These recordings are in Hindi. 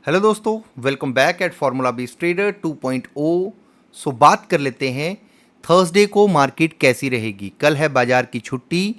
हेलो दोस्तों, वेलकम बैक एट फार्मूला बीस ट्रेडर 2.0। सो बात कर लेते हैं थर्सडे को मार्केट कैसी रहेगी। कल है बाजार की छुट्टी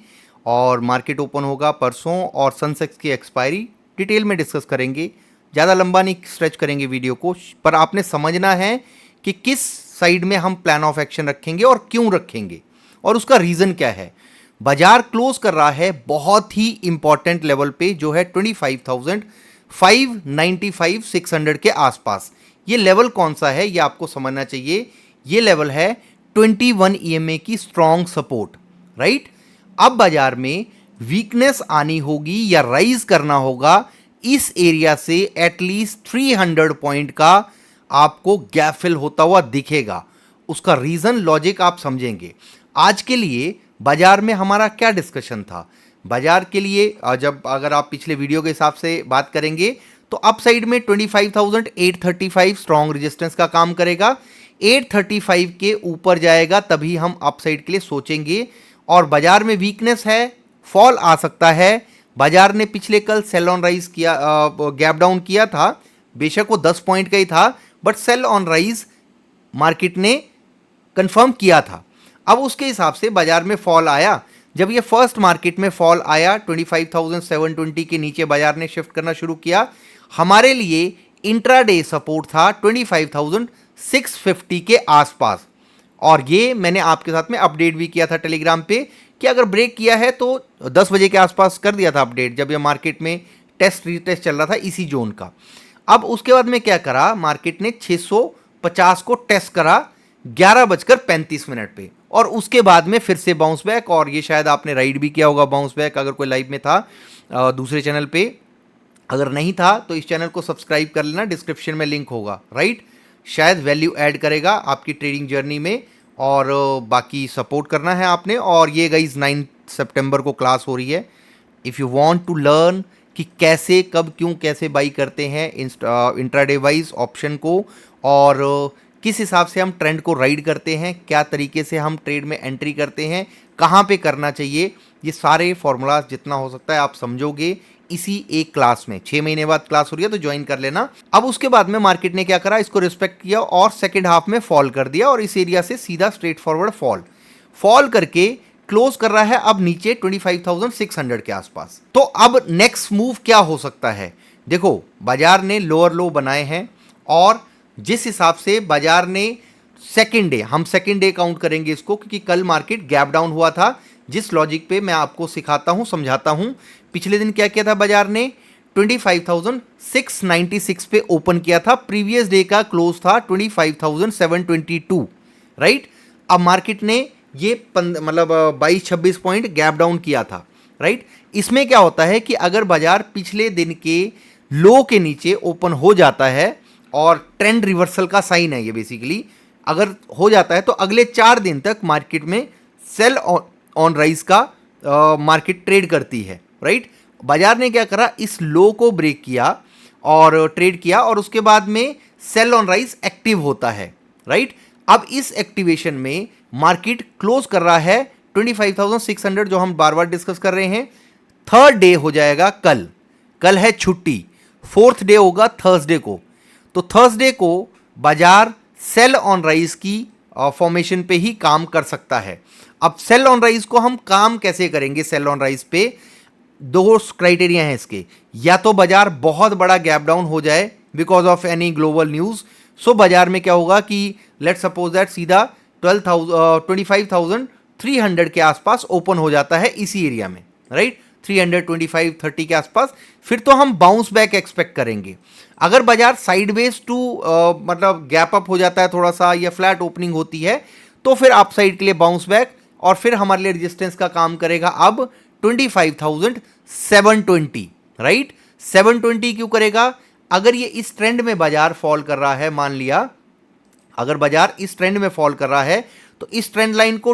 और मार्केट ओपन होगा परसों और सनसेक्स की एक्सपायरी डिटेल में डिस्कस करेंगे। ज़्यादा लंबा नहीं स्ट्रेच करेंगे वीडियो को, पर आपने समझना है कि किस साइड में हम प्लान ऑफ एक्शन रखेंगे और क्यों रखेंगे और उसका रीज़न क्या है। बाजार क्लोज कर रहा है बहुत ही इंपॉर्टेंट लेवल पे, जो है 25,595-600 के आसपास। ये लेवल कौन सा है ये आपको समझना चाहिए। ये लेवल है 21 ईएमए की स्ट्रॉन्ग सपोर्ट, राइट। अब बाजार में वीकनेस आनी होगी या राइज करना होगा इस एरिया से एटलीस्ट 300 पॉइंट का आपको गैप फिल होता हुआ दिखेगा। उसका रीजन लॉजिक आप समझेंगे। आज के लिए बाजार में हमारा क्या डिस्कशन था। बाजार के लिए जब अगर आप पिछले वीडियो के हिसाब से बात करेंगे तो अप साइड में 25,835 स्ट्रॉन्ग रेजिस्टेंस का काम करेगा। 835 के ऊपर जाएगा तभी हम अप साइड के लिए सोचेंगे। और बाजार में वीकनेस है, फॉल आ सकता है। बाजार ने पिछले कल सेल ऑन राइज किया, गैप डाउन किया था। बेशक वो 10 पॉइंट का ही था, but sell on rise market ने कंफर्म किया था। अब उसके हिसाब से बाजार में फॉल आया। जब ये फर्स्ट मार्केट में फॉल आया 25,720 के नीचे बाजार ने शिफ्ट करना शुरू किया। हमारे लिए इंट्राडे सपोर्ट था 25,650 के आसपास, और ये मैंने आपके साथ में अपडेट भी किया था टेलीग्राम पे कि अगर ब्रेक किया है तो 10 बजे के आसपास कर दिया था अपडेट, जब ये मार्केट में टेस्ट रीटेस्ट चल रहा था इसी जोन का। अब उसके बाद में क्या करा, मार्केट ने 650 को टेस्ट करा 11:35 पे, और उसके बाद में फिर से बाउंस बैक। और ये शायद आपने राइड भी किया होगा बाउंस बैक, अगर कोई लाइव में था दूसरे चैनल पे। अगर नहीं था तो इस चैनल को सब्सक्राइब कर लेना, डिस्क्रिप्शन में लिंक होगा, राइट। शायद वैल्यू ऐड करेगा आपकी ट्रेडिंग जर्नी में। और बाकी सपोर्ट करना है आपने। और ये गाइस 9 सितंबर को क्लास हो रही है। If you want to learn कि कैसे कब क्यों कैसे बाई करते हैं इंट्राडे वाइज ऑप्शन को, और किस हिसाब से हम ट्रेंड को राइड करते हैं, क्या तरीके से हम ट्रेड में एंट्री करते हैं, कहाँ पे करना चाहिए, ये सारे फॉर्मूलाज जितना हो सकता है आप समझोगे इसी एक क्लास में। 6 महीने बाद क्लास हो रही है तो ज्वाइन कर लेना। अब उसके बाद में मार्केट ने क्या करा, इसको रिस्पेक्ट किया और सेकेंड हाफ में फॉल कर दिया, और इस एरिया से सीधा स्ट्रेट फॉरवर्ड फॉल करके क्लोज कर रहा है अब नीचे 25,600 के आसपास। तो अब नेक्स्ट मूव क्या हो सकता है। देखो, बाजार ने लोअर लो बनाए हैं, और जिस हिसाब से बाजार ने सेकेंड डे, हम सेकेंड डे काउंट करेंगे इसको, क्योंकि कल मार्केट गैप डाउन हुआ था। जिस लॉजिक पे मैं आपको सिखाता हूं, समझाता हूं। पिछले दिन क्या किया था बाजार ने, 25,696 पे ओपन किया था। प्रीवियस डे का क्लोज था 25,722, राइट। अब मार्केट ने ये 22-26 पॉइंट गैप डाउन किया था, राइट। इसमें क्या होता है कि अगर बाजार पिछले दिन के लो के नीचे ओपन हो जाता है, और ट्रेंड रिवर्सल का साइन है ये बेसिकली, अगर हो जाता है तो अगले 4 दिन तक मार्केट में सेल ऑन राइज का मार्केट ट्रेड करती है, राइट। बाजार ने क्या करा, इस लो को ब्रेक किया और ट्रेड किया, और उसके बाद में सेल ऑन राइज एक्टिव होता है, राइट। अब इस एक्टिवेशन में मार्केट क्लोज कर रहा है 25,600, जो हम बार बार डिस्कस कर रहे हैं। थर्ड डे हो जाएगा कल है छुट्टी, फोर्थ डे होगा थर्सडे को। तो थर्सडे को बाजार सेल ऑन राइज की फॉर्मेशन पे ही काम कर सकता है। अब सेल ऑन राइज को हम काम कैसे करेंगे, सेल ऑन राइज पे 2 क्राइटेरिया हैं इसके। या तो बाजार बहुत बड़ा गैप डाउन हो जाए because of any global news. So बाजार में क्या होगा कि लेट सपोज दैट सीधा 25,300 के आसपास ओपन हो जाता है इसी एरिया में, राइट। 325-30 के आसपास, फिर तो हम बाउंस बैक एक्सपेक्ट करेंगे। अगर बाजार साइडवेज टू मतलब गैप अप हो जाता है थोड़ा सा, या फ्लैट ओपनिंग होती है, तो फिर अप साइड के लिए बाउंस बैक, और फिर हमारे लिए रेजिस्टेंस का काम करेगा अब 25,720, राइट। 720 क्यों करेगा, अगर ये इस ट्रेंड में बाजार फॉल कर रहा है, मान लिया अगर बाजार इस ट्रेंड में फॉल कर रहा है तो इस ट्रेंड लाइन को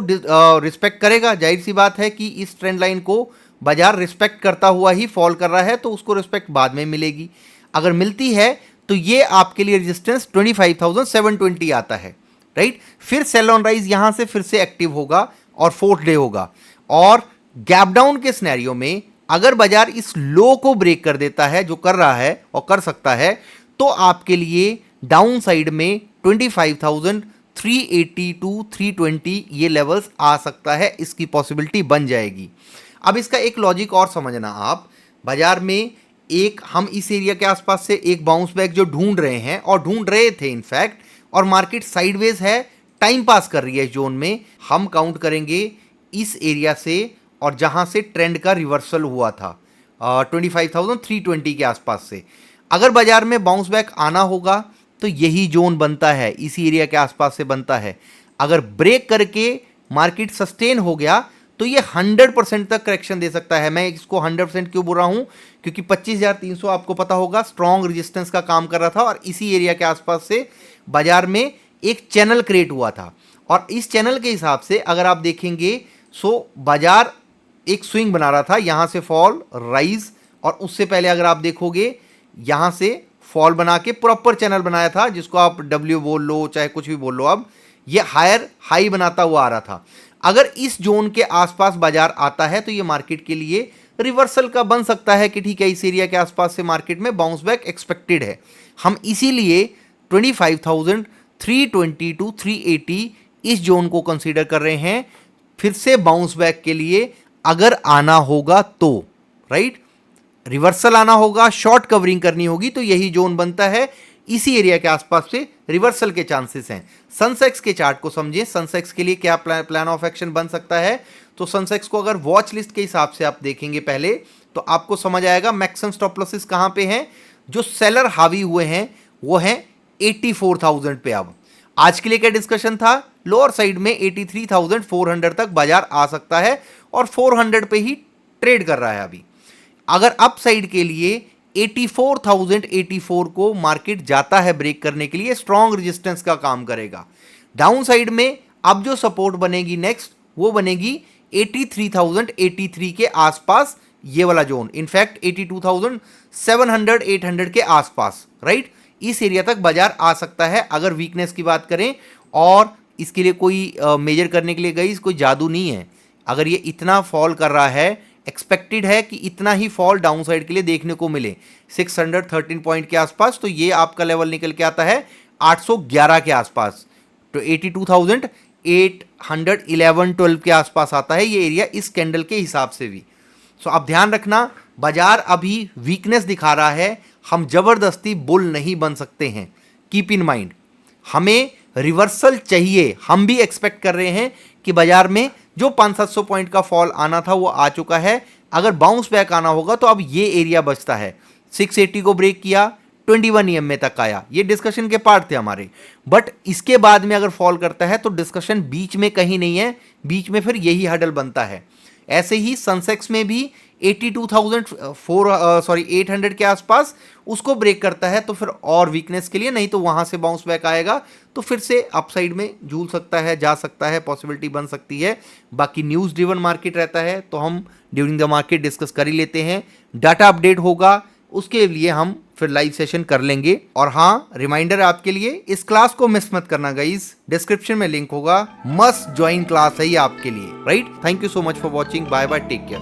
रिस्पेक्ट करेगा। जाहिर सी बात है कि इस ट्रेंड लाइन को बाजार रिस्पेक्ट करता हुआ ही फॉल कर रहा है, तो उसको रिस्पेक्ट बाद में मिलेगी। अगर मिलती है तो ये आपके लिए रेजिस्टेंस 25,720 आता है, राइट। फिर सेल ऑन राइज यहां से फिर से एक्टिव होगा और फोर्थ डे होगा। और गैप डाउन के सिनेरियो में अगर बाजार इस लो को ब्रेक कर देता है, जो कर रहा है और कर सकता है, तो आपके लिए डाउन साइड में 25,380 टू 320 ये लेवल्स आ सकता है, इसकी पॉसिबिलिटी बन जाएगी। अब इसका एक लॉजिक और समझना आप, बाजार में एक हम इस एरिया के आसपास से एक बाउंस बैक जो ढूंढ रहे हैं और ढूंढ रहे थे इनफैक्ट, और मार्केट साइडवेज है, टाइम पास कर रही है इस जोन में। हम काउंट करेंगे इस एरिया से और जहां से ट्रेंड का रिवर्सल हुआ था 25,320 के आसपास से। अगर बाजार में बाउंस बैक आना होगा तो यही जोन बनता है, इसी एरिया के आसपास से बनता है। अगर ब्रेक करके मार्केट सस्टेन हो गया तो ये 100% तक करेक्शन दे सकता है। मैं इसको 100% क्यों बोल रहा हूं, क्योंकि 25,300 आपको पता होगा स्ट्रॉन्ग रेजिस्टेंस का काम कर रहा था और इसी एरिया के आसपास से बाजार में एक चैनल क्रिएट हुआ था। और इस चैनल के हिसाब से अगर आप देखेंगे बाजार एक स्विंग बना रहा था, यहां से फॉल राइज, और उससे पहले अगर आप देखोगे यहां से फॉल बना के प्रॉपर चैनल बनाया था, जिसको आप डब्ल्यू बोल लो चाहे कुछ भी बोल लो। अब ये हायर हाई बनाता हुआ आ रहा था। अगर इस जोन के आसपास बाजार आता है तो ये मार्केट के लिए रिवर्सल का बन सकता है कि ठीक है, इस एरिया के आसपास से मार्केट में बाउंस बैक एक्सपेक्टेड है। हम इसीलिए 25,320 टू 380 इस जोन को कंसीडर कर रहे हैं फिर से बाउंस बैक के लिए, अगर आना होगा तो, राइट। रिवर्सल आना होगा, शॉर्ट कवरिंग करनी होगी तो यही जोन बनता है, इसी एरिया के आसपास से रिवर्सल के चांसेस हैं। सनसेक्स के चार्ट को समझिए, सनसेक्स के लिए क्या प्लान ऑफ एक्शन बन सकता है। तो सनसेक्स को अगर वॉच लिस्ट के हिसाब से आप देखेंगे पहले तो आपको समझ आएगा मैक्सिमम स्टॉप लॉसेस कहां पे हैं। जो सेलर हावी हुए हैं वो हैं 84,000 पे। अब आज के लिए क्या डिस्कशन था, लोअर साइड में 83,400 तक बाजार आ सकता है और 400 पे ही ट्रेड कर रहा है अभी। अगर अप साइड के लिए 84,084 को मार्केट जाता है ब्रेक करने के लिए, स्ट्रॉन्ग रेजिस्टेंस का काम करेगा। डाउन साइड में अब जो सपोर्ट बनेगी नेक्स्ट वो बनेगी 83,083 के आसपास, ये वाला जोन, इनफैक्ट 82,700 800 के आसपास, राइट। इस एरिया तक बाजार आ सकता है अगर वीकनेस की बात करें। और इसके लिए कोई मेजर करने के लिए गई कोई जादू नहीं है। अगर ये इतना फॉल कर रहा है, एक्सपेक्टेड है कि इतना ही फॉल डाउन साइड के लिए देखने को मिले 613 पॉइंट के आसपास, तो ये आपका लेवल निकल के आता है 811 के आसपास, तो 82,811-12 के आसपास आता है ये एरिया इस कैंडल के हिसाब से भी। सो आप ध्यान रखना, बाजार अभी वीकनेस दिखा रहा है, हम जबरदस्ती बुल नहीं बन सकते हैं। कीप इन माइंड, हमें रिवर्सल चाहिए। हम भी एक्सपेक्ट कर रहे हैं कि बाजार में जो 500-700 पॉइंट का फॉल आना था वो आ चुका है। अगर बाउंस बैक आना होगा तो अब ये एरिया बचता है। 680 को ब्रेक किया, 21 EMA तक आया, ये डिस्कशन के पार्ट थे हमारे। बट इसके बाद में अगर फॉल करता है तो डिस्कशन बीच में कहीं नहीं है, बीच में फिर यही हडल बनता है। ऐसे ही सनसेक्स में भी 82,800 के आसपास उसको ब्रेक करता है तो फिर और वीकनेस के लिए, नहीं तो वहां से बाउंस बैक आएगा तो फिर से अपसाइड में झूल सकता है, जा सकता है, पॉसिबिलिटी बन सकती है। बाकी न्यूज़ ड्रिवन मार्केट रहता है तो हम ड्यूरिंग द मार्केट डिस्कस कर ही लेते हैं। डाटा अपडेट होगा उसके लिए हम फिर लाइव सेशन कर लेंगे। और हाँ, रिमाइंडर आपके लिए, इस क्लास को मिस मत करना गाइस, डिस्क्रिप्शन में लिंक होगा, मस्ट ज्वाइन क्लास है ये आपके लिए, right. Thank you so much for watching, bye bye, take care.